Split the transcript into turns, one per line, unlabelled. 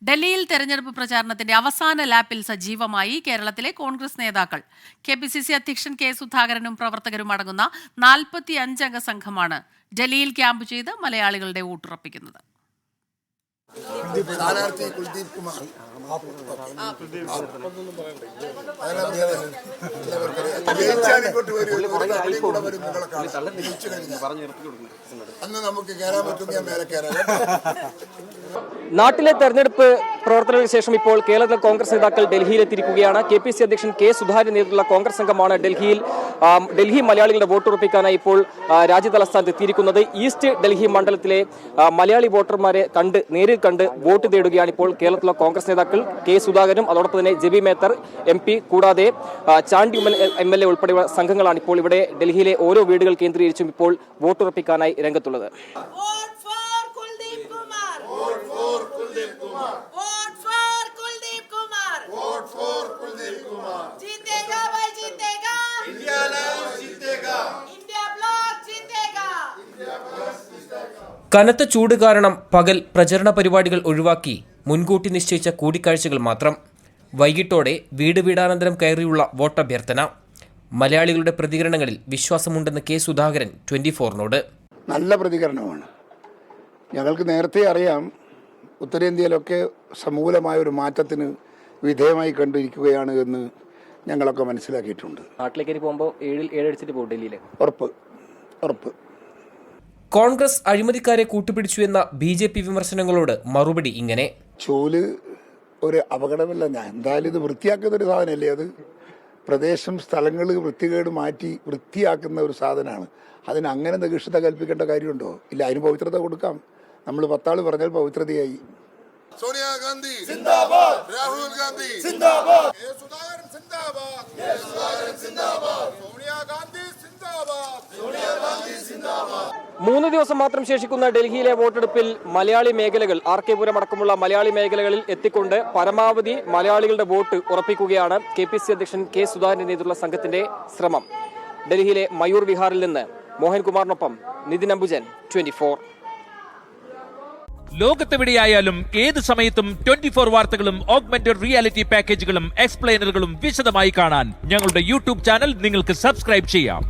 ഡൽഹിയിൽ തെരഞ്ഞെടുപ്പ് പ്രചാരണത്തിന്റെ അവസാന ലാപ്പിൽ സജീവമായി കേരളത്തിലെ കോൺഗ്രസ് നേതാക്കൾ. KPCC അധ്യക്ഷൻ K. സുധാകരനും പ്രവർത്തകരും അടങ്ങുന്ന 45 അംഗ സംഘമാണ് ഡൽഹിയിൽ ക്യാമ്പ് ചെയ്ത് മലയാളികളുടെ വോട്ടുറപ്പിക്കുന്നത്.
കുൽദീപ് കുമാർ അന്ന് നമുക്ക് കയറാൻ പറ്റുന്ന മേലെ കയറാൻ.
നാട്ടിലെ തെരഞ്ഞെടുപ്പ് പ്രവർത്തനങ്ങൾക്ക് ശേഷം ഇപ്പോൾ കേരളത്തിലെ കോൺഗ്രസ് നേതാക്കൾ ഡൽഹിയിലെത്തിയിരിക്കുകയാണ്. KPCC അധ്യക്ഷൻ K. സുധാകരൻ നേതൃത്വത്തിലുള്ള കോൺഗ്രസ് സംഘമാണ് ഡൽഹി മലയാളികളുടെ വോട്ടുറപ്പിക്കാനായി ഇപ്പോൾ രാജ്യതലസ്ഥാനത്ത് എത്തിയിരിക്കുന്നത്. ഈസ്റ്റ് ഡൽഹി മണ്ഡലത്തിലെ മലയാളി വോട്ടർമാരെ നേരിൽ കണ്ട് വോട്ട് തേടുകയാണ് ഇപ്പോൾ കേരളത്തിലെ കോൺഗ്രസ് നേതാക്കൾ. K. സുധാകരനും അതോടൊപ്പം തന്നെ ജെബി മേത്തർ MP കൂടാതെ ചാണ്ടി MLA ഉൾപ്പെടെയുള്ള സംഘങ്ങളാണ് ഇപ്പോൾ ഇവിടെ ഡൽഹിയിലെ ഓരോ വീടുകൾ കേന്ദ്രീകരിച്ചും ഇപ്പോൾ വോട്ടുറപ്പിക്കാനായി രംഗത്തുള്ളത്.
കനത്ത ചൂട് കാരണം പകൽ പ്രചരണ പരിപാടികൾ ഒഴിവാക്കി മുൻകൂട്ടി നിശ്ചയിച്ച കൂടിക്കാഴ്ചകൾ മാത്രം. വൈകിട്ടോടെ വീടാനന്തരം കയറിയുള്ള വോട്ടഭ്യർത്ഥന. മലയാളികളുടെ പ്രതികരണങ്ങളിൽ വിശ്വാസമുണ്ടെന്ന് K. സുധാകരൻ 24നോട്.
നല്ല പ്രതികരണമാണ്. ഞങ്ങൾക്ക് നേരത്തെ അറിയാം ഉത്തരേന്ത്യയിലൊക്കെ സമൂലമായ ഒരു മാറ്റത്തിന് വിധേയമായി കണ്ടിരിക്കുകയാണ് എന്ന് ഞങ്ങളൊക്കെ മനസ്സിലാക്കിയിട്ടുണ്ട്.
നാട്ടിലേക്ക് പോകുമ്പോൾ 7 അടിച്ചിട്ട് പോകും ഡൽഹിയിൽ.
ഉറപ്പ്.
കോൺഗ്രസ് അഴിമതിക്കാരെ കൂട്ടുപിടിച്ചു എന്ന BJP വിമർശനങ്ങളോട് മറുപടി ഇങ്ങനെ.
ചൂല് ഒരു അപകടമില്ല. ഞാൻ എന്തായാലും ഇത് വൃത്തിയാക്കുന്ന ഒരു സാധനമല്ലേ. അത് പ്രദേശം സ്ഥലങ്ങൾ വൃത്തികേട് മാറ്റി വൃത്തിയാക്കുന്ന ഒരു സാധനമാണ്. അതിന് അങ്ങനെ നികൃഷ്ടത കൽപ്പിക്കേണ്ട കാര്യമുണ്ടോ? ഇല്ല, അതിന് പവിത്രത കൊടുക്കാം. നമ്മൾ 10 ആൾ പറഞ്ഞാൽ പവിത്രതയായി. സോണിയാഗാന്ധി സിന്ദാബാദ്, രാഹുൽ ഗാന്ധി സിന്ദാബാദ്, K. സുധാകരൻ സിന്ദാബാദ്, സോണിയാഗാന്ധി സിന്ദാബാദ്, സോണിയാഗാന്ധി സിന്ദാബാദ്.
3 ദിവസം മാത്രം ശേഷിക്കുന്ന ഡൽഹിയിലെ വോട്ടെടുപ്പിൽ മലയാളി മേഖലകൾ RK പുരം അടക്കമുള്ള മലയാളി മേഖലകളിൽ എത്തിക്കൊണ്ട് പരമാവധി മലയാളികളുടെ വോട്ട് ഉറപ്പിക്കുകയാണ് KPCC അധ്യക്ഷൻ K. സുധാകരന്റെ നേതൃത്വ സംഘത്തിന്റെ ശ്രമം. ഡൽഹിയിലെ മയൂർ വിഹാറിൽ നിന്ന് മോഹൻകുമാറിനൊപ്പം നിതിൻ അംബുജൻ, 24.
ലോകത്തെവിടെയായാലും ഏത് സമയത്തും 24 വാർത്തകളും ഓഗ്മെന്റഡ് റിയാലിറ്റി പാക്കേജുകളും എക്സ്പ്ലെയിനറുകളും വിശദമായി കാണാൻ ഞങ്ങളുടെ YouTube ചാനൽ നിങ്ങൾക്ക് സബ്സ്ക്രൈബ് ചെയ്യാം.